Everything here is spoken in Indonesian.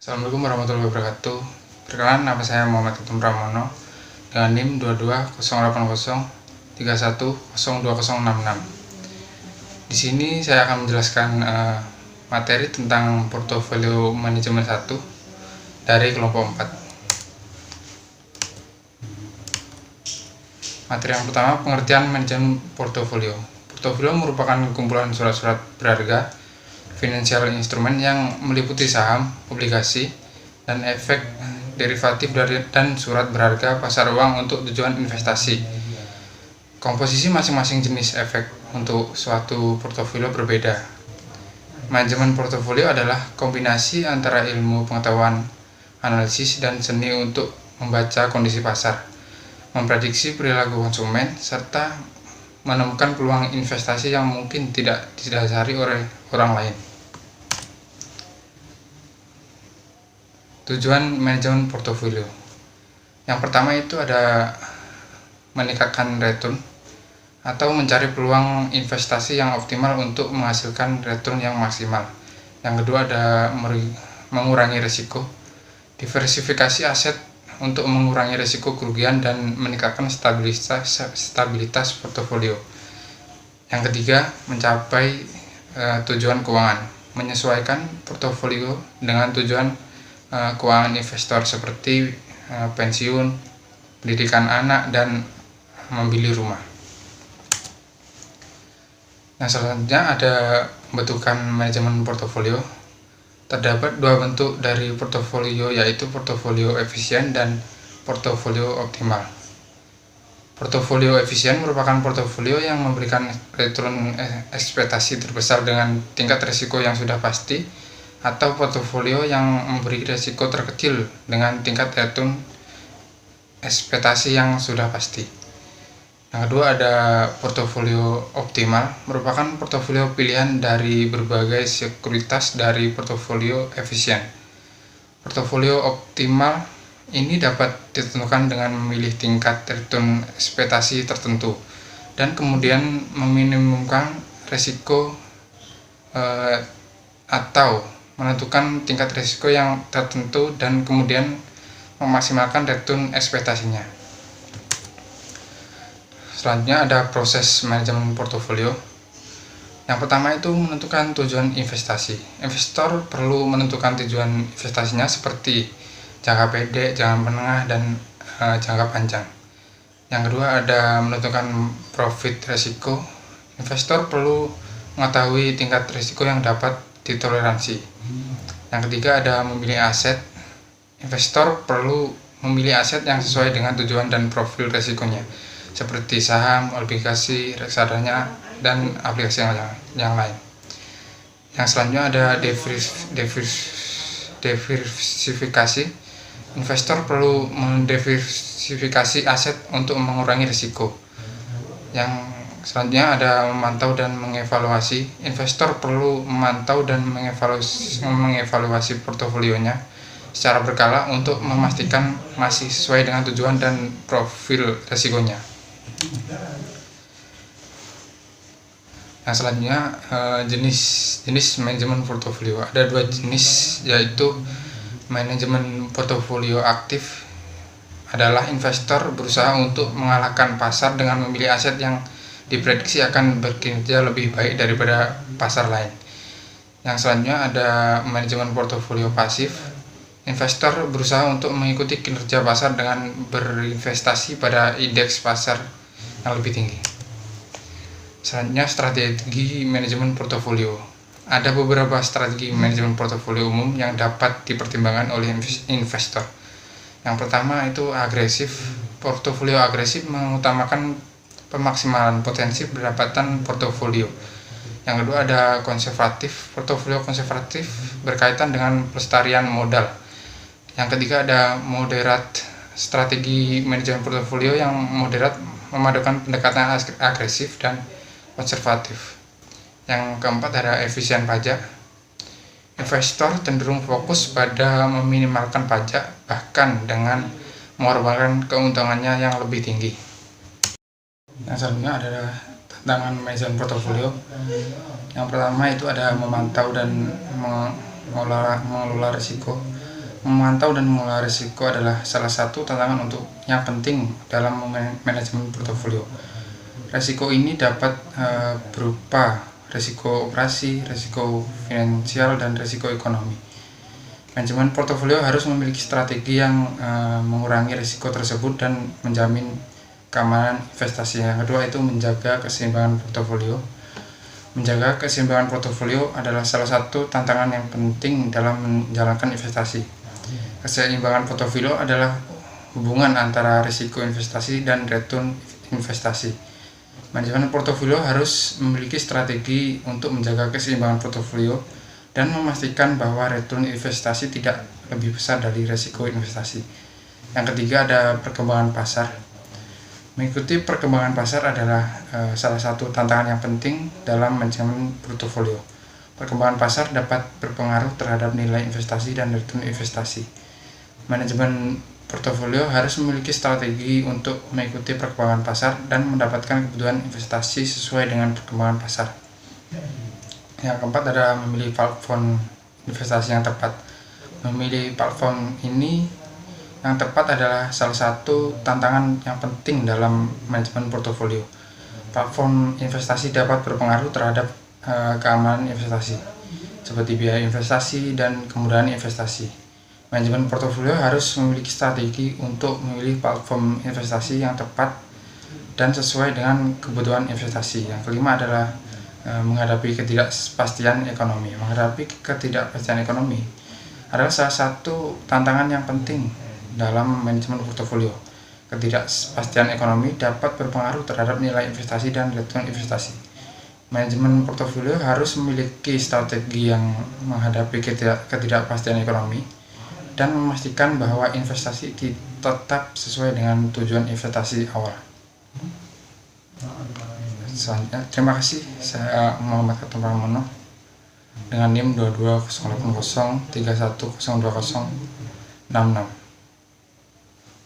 Assalamualaikum warahmatullahi wabarakatuh. Perkenalkan, nama saya Muhammad Ketum Pramono dengan NIM 2208031012066. Di sini saya akan menjelaskan materi tentang portofolio manajemen 1 dari kelompok 4. Materi yang pertama, pengertian manajemen portofolio. Portofolio merupakan kumpulan surat-surat berharga financial instrument yang meliputi saham, obligasi, dan efek derivatif dan surat berharga pasar uang untuk tujuan investasi. Komposisi masing-masing jenis efek untuk suatu portofolio berbeda. Manajemen portofolio adalah kombinasi antara ilmu pengetahuan, analisis, dan seni untuk membaca kondisi pasar, memprediksi perilaku konsumen, serta menemukan peluang investasi yang mungkin tidak didasari oleh orang lain. Tujuan manajemen portofolio. Yang pertama itu ada meningkatkan return atau mencari peluang investasi yang optimal untuk menghasilkan return yang maksimal. Yang kedua ada mengurangi risiko, diversifikasi aset untuk mengurangi risiko kerugian dan meningkatkan stabilitas portofolio. Yang ketiga, mencapai tujuan keuangan, menyesuaikan portofolio dengan tujuan keuangan investor seperti pensiun, pendidikan anak, dan membeli rumah. Nah, selanjutnya ada pembentukan manajemen portofolio. Terdapat dua bentuk dari portofolio, yaitu portofolio efisien dan portofolio optimal. Portofolio efisien merupakan portofolio yang memberikan return ekspektasi terbesar dengan tingkat risiko yang sudah pasti, atau portofolio yang memberi risiko terkecil dengan tingkat return ekspektasi yang sudah pasti. Yang kedua ada portofolio optimal, merupakan portofolio pilihan dari berbagai sekuritas dari portofolio efisien. Portofolio optimal ini dapat ditentukan dengan memilih tingkat return ekspektasi tertentu dan kemudian meminimumkan risiko atau menentukan tingkat risiko yang tertentu dan kemudian memaksimalkan return ekspektasinya. Selanjutnya ada proses manajemen portofolio. Yang pertama itu menentukan tujuan investasi. Investor perlu menentukan tujuan investasinya seperti jangka pendek, jangka menengah, dan jangka panjang. Yang kedua ada menentukan profit risiko. Investor perlu mengetahui tingkat risiko yang dapat ditoleransi. Yang ketiga ada memilih aset. Investor perlu memilih aset yang sesuai dengan tujuan dan profil risikonya, seperti saham, obligasi, reksadana, dan aplikasi yang lain. Yang selanjutnya ada diversifikasi. Investor perlu mendiversifikasi aset untuk mengurangi risiko. Yang selanjutnya ada memantau dan mengevaluasi. Investor perlu memantau dan mengevaluasi portofolionya secara berkala untuk memastikan masih sesuai dengan tujuan dan profil risikonya. Nah, selanjutnya jenis manajemen portofolio. Ada dua jenis, yaitu manajemen portofolio aktif adalah investor berusaha untuk mengalahkan pasar dengan memilih aset yang diprediksi akan berkinerja lebih baik daripada pasar lain. Yang selanjutnya ada manajemen portofolio pasif. Investor berusaha untuk mengikuti kinerja pasar dengan berinvestasi pada indeks pasar yang lebih tinggi. Selanjutnya strategi manajemen portofolio. Ada beberapa strategi manajemen portofolio umum yang dapat dipertimbangkan oleh investor. Yang pertama itu agresif. Portofolio agresif mengutamakan pemaksimalan potensi pendapatan portofolio. Yang kedua ada konservatif. Portofolio konservatif berkaitan dengan pelestarian modal. Yang ketiga ada moderat. Strategi manajemen portofolio yang moderat memadukan pendekatan agresif dan konservatif. Yang keempat ada efisien pajak. Investor cenderung fokus pada meminimalkan pajak, bahkan dengan mengorbankan keuntungannya yang lebih tinggi. Yang selanjutnya adalah tantangan manajemen portofolio. Yang pertama itu ada memantau dan mengelola risiko. Memantau dan mengelola risiko adalah salah satu tantangan yang penting dalam manajemen portofolio. Risiko ini dapat berupa risiko operasi, risiko finansial, dan risiko ekonomi. Manajemen portofolio harus memiliki strategi yang mengurangi risiko tersebut dan menjamin keamanan investasi. Yang kedua itu menjaga keseimbangan portofolio. Menjaga keseimbangan portofolio adalah salah satu tantangan yang penting dalam menjalankan investasi. Keseimbangan portofolio adalah hubungan antara risiko investasi dan return investasi. Manajemen portofolio harus memiliki strategi untuk menjaga keseimbangan portofolio dan memastikan bahwa return investasi tidak lebih besar dari risiko investasi. Yang ketiga ada perkembangan pasar. Mengikuti perkembangan pasar adalah salah satu tantangan yang penting dalam manajemen portofolio. Perkembangan pasar dapat berpengaruh terhadap nilai investasi dan return investasi. Manajemen portofolio harus memiliki strategi untuk mengikuti perkembangan pasar dan mendapatkan kebutuhan investasi sesuai dengan perkembangan pasar. Yang keempat adalah memilih platform investasi yang tepat. Memilih platform ini yang tepat adalah salah satu tantangan yang penting dalam manajemen portofolio. Platform investasi dapat berpengaruh terhadap keamanan investasi, seperti biaya investasi dan kemudahan investasi. Manajemen portofolio harus memiliki strategi untuk memilih platform investasi yang tepat dan sesuai dengan kebutuhan investasi. Yang kelima adalah menghadapi ketidakpastian ekonomi. Menghadapi ketidakpastian ekonomi adalah salah satu tantangan yang penting dalam manajemen portofolio. Ketidakpastian ekonomi dapat berpengaruh terhadap nilai investasi dan return investasi. Manajemen portofolio harus memiliki strategi yang menghadapi ketidakpastian ekonomi dan memastikan bahwa investasi tetap sesuai dengan tujuan investasi awal. Selanjutnya, terima kasih. Saya Muhammad Khatam Pramono dengan NIM 22080312066.